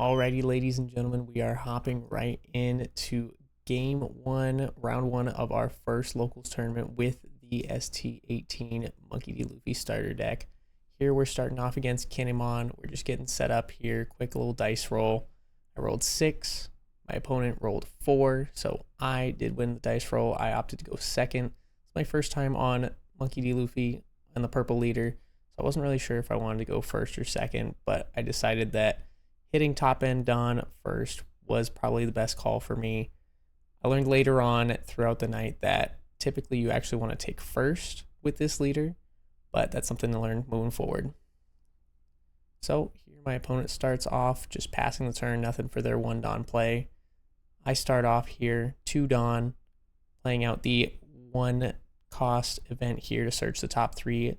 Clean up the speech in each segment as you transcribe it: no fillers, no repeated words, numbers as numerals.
Alrighty, ladies and gentlemen, we are hopping right into game one, round one of our first locals tournament with the ST18 Monkey D. Luffy starter deck. Here we're starting off against Kinemon. We're just getting set up here. Quick little dice roll. I rolled 6. My opponent rolled 4, so I did win the dice roll. I opted to go second. It's my first time on Monkey D. Luffy and the purple leader, so I wasn't really sure if I wanted to go first or second, but I decided that hitting top end Dawn first was probably the best call for me. I learned later on throughout the night that typically you actually want to take first with this leader, but that's something to learn moving forward. So here my opponent starts off just passing the turn, nothing for their 1 Dawn play. I start off here 2 Dawn, playing out the 1 cost event here to search the top 3,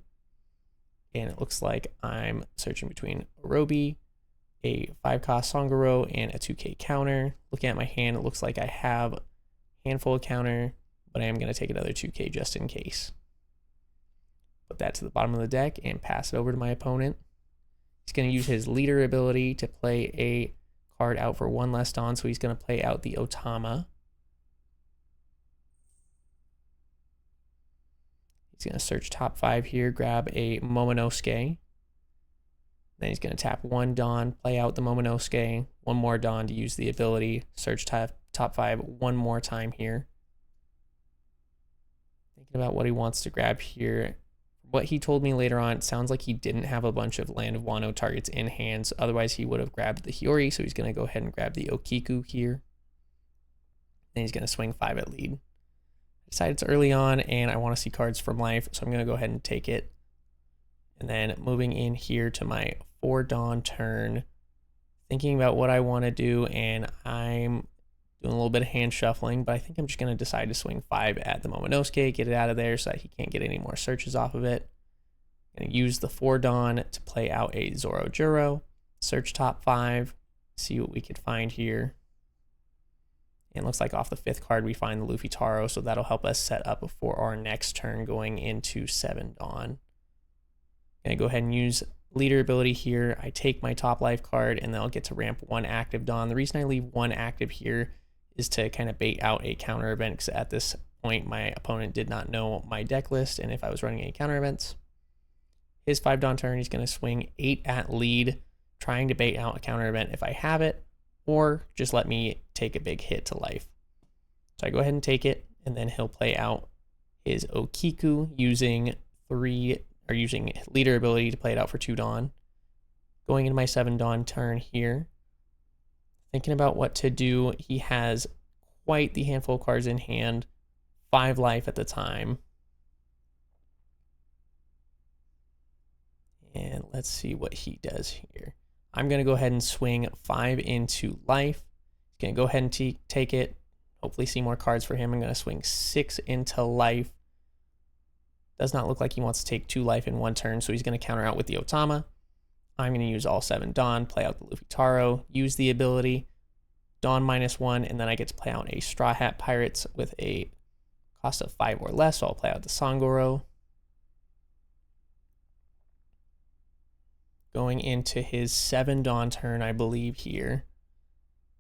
and it looks like I'm searching between Orobi, a 5-cost Songoro, and a 2k counter. Looking at my hand, it looks like I have a handful of counter, but I am going to take another 2k just in case. Put that to the bottom of the deck and pass it over to my opponent. He's going to use his leader ability to play a card out for 1 less Dawn, so he's going to play out the Otama. He's going to search top 5 here, grab a Momonosuke. Then he's going to tap 1 Dawn, play out the Momonosuke, 1 more Dawn to use the ability, search top 5 1 more time here. Thinking about what he wants to grab here. What he told me later on, it sounds like he didn't have a bunch of Land of Wano targets in hands, otherwise he would have grabbed the Hiyori, so he's going to go ahead and grab the Okiku here. Then he's going to swing 5 at lead. I decided it's early on and I want to see cards from life, so I'm going to go ahead and take it. And then moving in here to my 4 Dawn turn, thinking about what I want to do, and I'm doing a little bit of hand shuffling, but I think I'm just going to decide to swing 5 at the Momonosuke, get it out of there so that he can't get any more searches off of it. I'm going to use the 4 Dawn to play out a Zorojuro, search top 5, see what we could find here. And it looks like off the 5th card we find the Luffy Taro, so that'll help us set up for our next turn going into 7 Dawn. Gonna go ahead and use leader ability here. I take my top life card and then I'll get to ramp 1 active Dawn. The reason I leave 1 active here is to kind of bait out a counter event, because at this point my opponent did not know my deck list and if I was running any counter events. His 5 Dawn turn, he's going to swing 8 at lead, trying to bait out a counter event if I have it, or just let me take a big hit to life. So I go ahead and take it, and then he'll play out his Okiku using using leader ability to play it out for 2 Dawn. Going into my 7 Dawn turn here, thinking about what to do. He has quite the handful of cards in hand, 5 life at the time. And let's see what he does here. I'm going to go ahead and swing 5 into life. He's going to go ahead and take it, hopefully see more cards for him. I'm going to swing 6 into life. Does not look like he wants to take 2 life in 1 turn, so he's going to counter out with the Otama. I'm going to use all 7 Dawn, play out the Luffy Taro, use the ability, Dawn -1, and then I get to play out a Straw Hat Pirates with a cost of 5 or less, so I'll play out the Songoro. Going into his 7 Dawn turn, I believe here.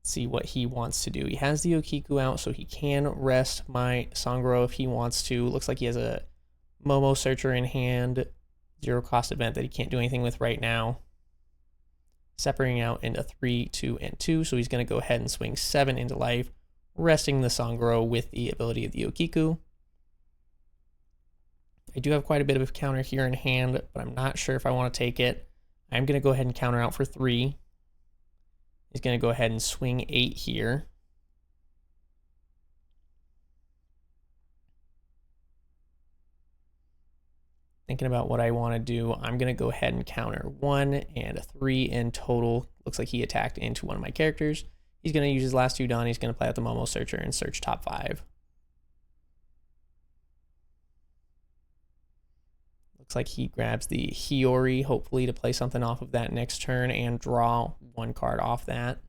See what he wants to do. He has the Okiku out, so he can rest my Songoro if he wants to. Looks like he has a Momo Searcher in hand, 0 cost event that he can't do anything with right now. Separating out into 3, 2, and 2, so he's going to go ahead and swing 7 into life, resting the Songoro with the ability of the Okiku. I do have quite a bit of a counter here in hand, but I'm not sure if I want to take it. I'm going to go ahead and counter out for 3. He's going to go ahead and swing 8 here. Thinking about what I want to do, I'm going to go ahead and counter 1 and a 3 in total. Looks like he attacked into one of my characters. He's going to use his last 2 Dawn. He's going to play out the Momo Searcher and search top 5. Looks like he grabs the Hiyori, hopefully to play something off of that next turn and draw 1 card off that.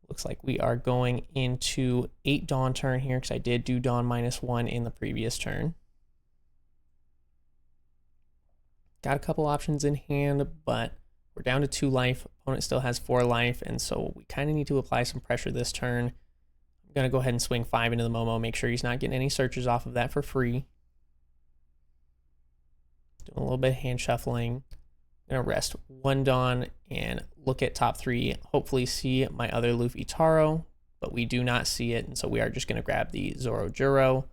Looks like we are going into 8 Dawn turn here, because I did do Dawn -1 in the previous turn. Got a couple options in hand, but We're down to 2 life. Opponent still has 4 life, and so we kind of need to apply some pressure this turn. I'm going to go ahead and swing 5 into the Momo, make sure he's not getting any searches off of that for free. Doing a little bit of hand shuffling. I'm going to rest 1 Dawn and look at top 3, hopefully see my other Luffy Taro, but we do not see it, and so we are just going to grab the Zoro Juro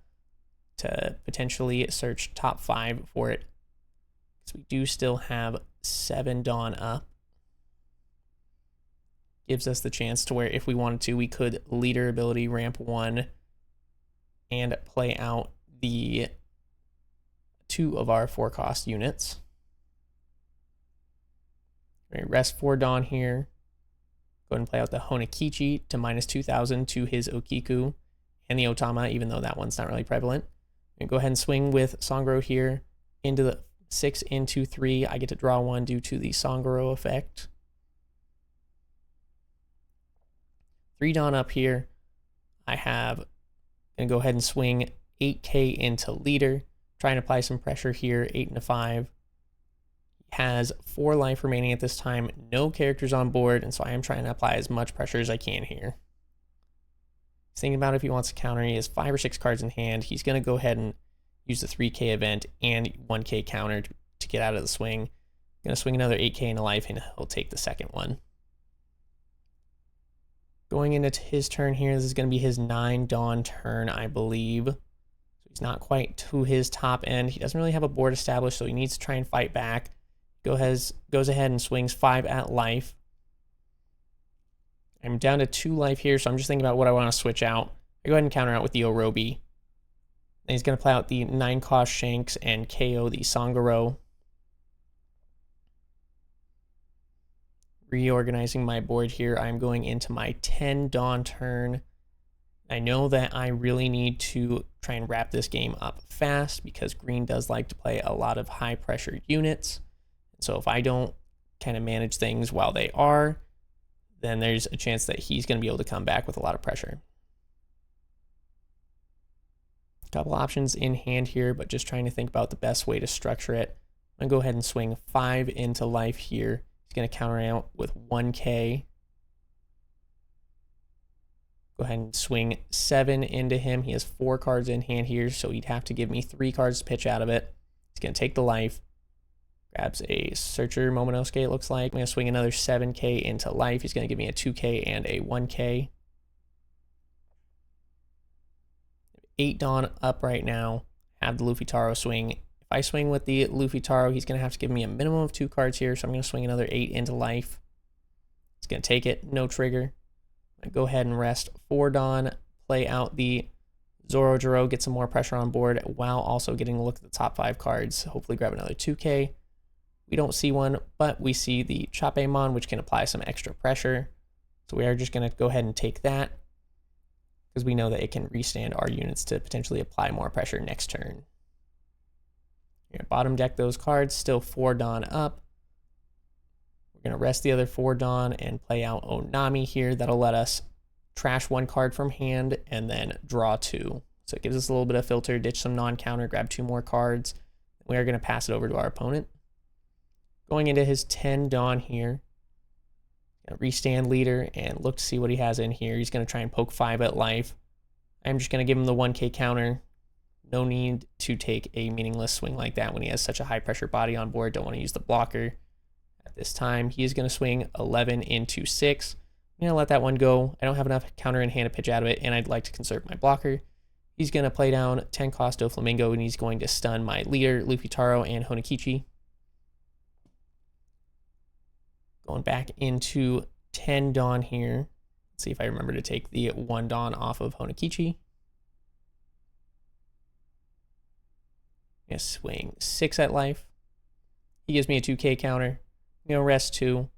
to potentially search top 5 for it. So we do still have 7 Dawn up. Gives us the chance to where if we wanted to, we could leader ability ramp 1 and play out the 2 of our 4 cost units. Right, rest 4 Dawn here. Go ahead and play out the Honekichi to minus 2,000 to his Okiku and the Otama, even though that one's not really prevalent. And go ahead and swing with Sangoro here into the 6 into 3. I get to draw 1 due to the Sangoro effect. 3 Dawn up here. I have gonna go ahead and swing 8k into leader, trying to apply some pressure here. 8 into 5. Has 4 life remaining at this time, no characters on board, and so I am trying to apply as much pressure as I can here. Thinking about if he wants to counter, he has 5 or 6 cards in hand. He's going to go ahead and use the 3k event and 1k counter to get out of the swing. Going to swing another 8k into life, and he'll take the second one. Going into his turn here, this is going to be his 9 Dawn turn, I believe. So he's not quite to his top end. He doesn't really have a board established, so he needs to try and fight back. Goes ahead and swings 5 at life. I'm down to 2 life here, so I'm just thinking about what I want to switch out. I go ahead and counter out with the Orobi. And he's going to play out the 9 cost Shanks and KO the Sangoro. Reorganizing my board here, I'm going into my 10 Dawn turn. I know that I really need to try and wrap this game up fast because green does like to play a lot of high pressure units. So if I don't kind of manage things while they are, then there's a chance that he's going to be able to come back with a lot of pressure. A couple options in hand here, but just trying to think about the best way to structure it. I'm going to go ahead and swing 5 into life here. He's going to counter out with 1k. Go ahead and swing 7 into him. He has 4 cards in hand here, so he'd have to give me 3 cards to pitch out of it. He's going to take the life. Grabs a Searcher Momonosuke, it looks like. I'm going to swing another 7k into life. He's going to give me a 2k and a 1k. 8 Dawn up right now. Have the Luffy Taro swing. If I swing with the Luffy Taro, he's going to have to give me a minimum of 2 cards here, so I'm going to swing another 8 into life. He's going to take it, no trigger. I'm going to go ahead and rest 4 Dawn, play out the Zoro Juro, get some more pressure on board while also getting a look at the top 5 cards. Hopefully grab another 2k. We don't see one, but we see the Chapemon, which can apply some extra pressure. So we are just going to go ahead and take that because we know that it can restand our units to potentially apply more pressure next turn. We're going to bottom deck those cards, still 4 Dawn up. We're going to rest the other 4 Dawn and play out Onami here. That'll let us trash 1 card from hand and then draw 2. So it gives us a little bit of filter, ditch some non-counter, grab 2 more cards. We are going to pass it over to our opponent. Going into his 10 Dawn here. Restand leader and look to see what he has in here. He's going to try and poke 5 at life. I'm just going to give him the 1k counter. No need to take a meaningless swing like that when he has such a high pressure body on board. Don't want to use the blocker. At this time, he is going to swing 11 into 6. I'm going to let that one go. I don't have enough counter in hand to pitch out of it, and I'd like to conserve my blocker. He's going to play down 10 cost Doflamingo, and he's going to stun my leader, Luffy Taro and Honekichi. Going back into 10 Dawn here. Let's see if I remember to take the 1 Dawn off of Honekichi. I'm going to swing 6 at life. He gives me a 2k counter. I'm going to rest 2.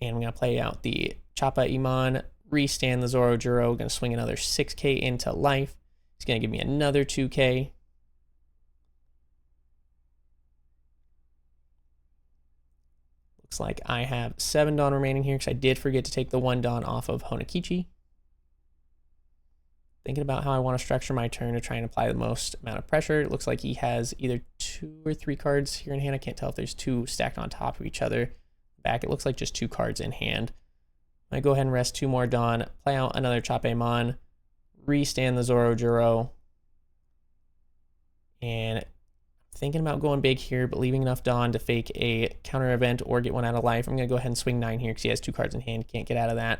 And I'm going to play out the Chapemon, restand the Zoro Juro. Going to swing another 6k into life. He's going to give me another 2k. Looks like I have 7 Dawn remaining here because I did forget to take the 1 Dawn off of Honekichi. Thinking about how I want to structure my turn to try and apply the most amount of pressure. It looks like he has either 2 or 3 cards here in hand. I can't tell if there's 2 stacked on top of each other. back. It looks like just 2 cards in hand. I go ahead and rest 2 more Dawn, play out another Chapemon, restand the Zorojuro, and thinking about going big here, but leaving enough Dawn to fake a counter event or get one out of life. I'm going to go ahead and swing 9 here because he has 2 cards in hand. Can't get out of that.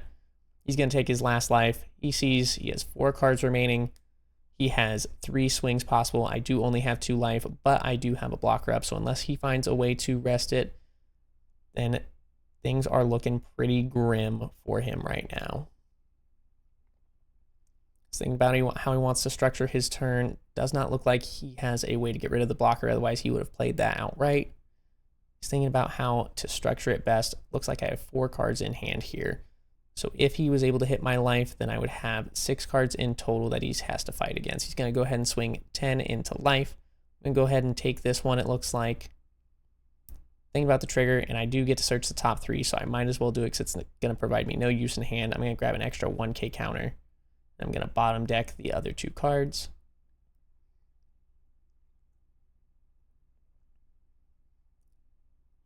He's going to take his last life. He sees he has 4 cards remaining. He has 3 swings possible. I do only have 2 life, but I do have a blocker up. So unless he finds a way to rest it, then things are looking pretty grim for him right now. Thinking about how he wants to structure his turn. Does not look like he has a way to get rid of the blocker. Otherwise, he would have played that outright. He's thinking about how to structure it best. Looks like I have 4 cards in hand here. So if he was able to hit my life, then I would have 6 cards in total that he has to fight against. He's going to go ahead and swing 10 into life. I'm going to go ahead and take this one, it looks like. Thinking about the trigger, and I do get to search the top 3, so I might as well do it because it's going to provide me no use in hand. I'm going to grab an extra 1k counter. I'm going to bottom deck the other 2 cards.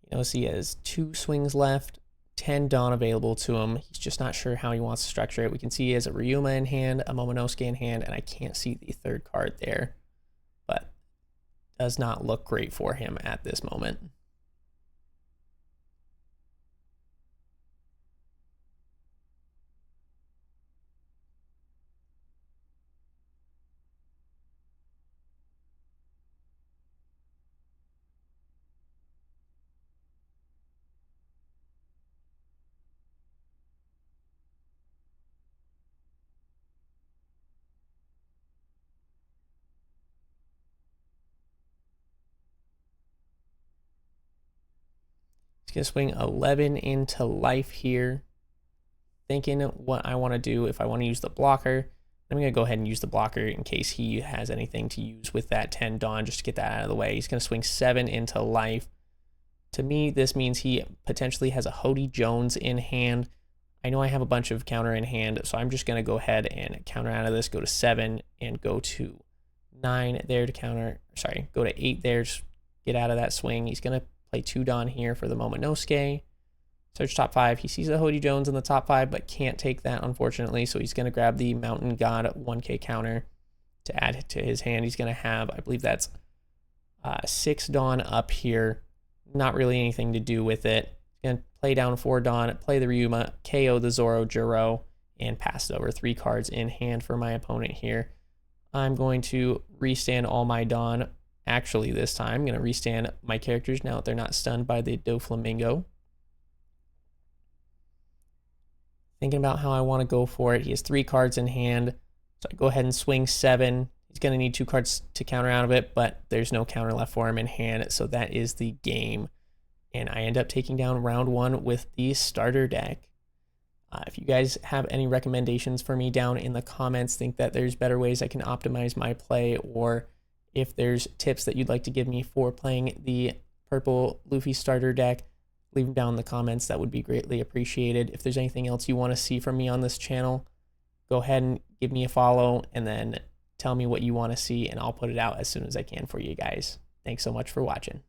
You notice he has 2 swings left, 10 Dawn available to him. He's just not sure how he wants to structure it. We can see he has a Ryuma in hand, a Momonosuke in hand, and I can't see the 3rd card there. But does not look great for him at this moment. He's going to swing 11 into life here. Thinking what I want to do, if I want to use the blocker, I'm going to go ahead and use the blocker in case he has anything to use with that 10 Dawn, just to get that out of the way. He's going to swing 7 into life. To me, this means he potentially has a Hody Jones in hand. I know I have a bunch of counter in hand, so I'm just going to go ahead and counter out of this, go to 7, and go to 9 there to counter. Sorry, go to 8 there, just get out of that swing. He's going to play 2 Dawn here for the Momonosuke. Search top 5. He sees the Hody Jones in the top 5, but can't take that, unfortunately. So he's going to grab the Mountain God 1k counter to add to his hand. He's going to have, I believe that's 6 Dawn up here. Not really anything to do with it. Going to play down 4 Dawn, play the Ryuma, KO the Zorojuro, and pass it over. 3 cards in hand for my opponent here. I'm going to restand all my Dawn. Actually, this time, I'm going to restand my characters now that they're not stunned by the Doflamingo. Thinking about how I want to go for it. He has 3 cards in hand, so I go ahead and swing 7. He's going to need 2 cards to counter out of it, but there's no counter left for him in hand, so that is the game. And I end up taking down round 1 with the starter deck. If you guys have any recommendations for me down in the comments, think that there's better ways I can optimize my play, or if there's tips that you'd like to give me for playing the Purple Luffy starter deck, leave them down in the comments. That would be greatly appreciated. If there's anything else you want to see from me on this channel, go ahead and give me a follow and then tell me what you want to see, and I'll put it out as soon as I can for you guys. Thanks so much for watching.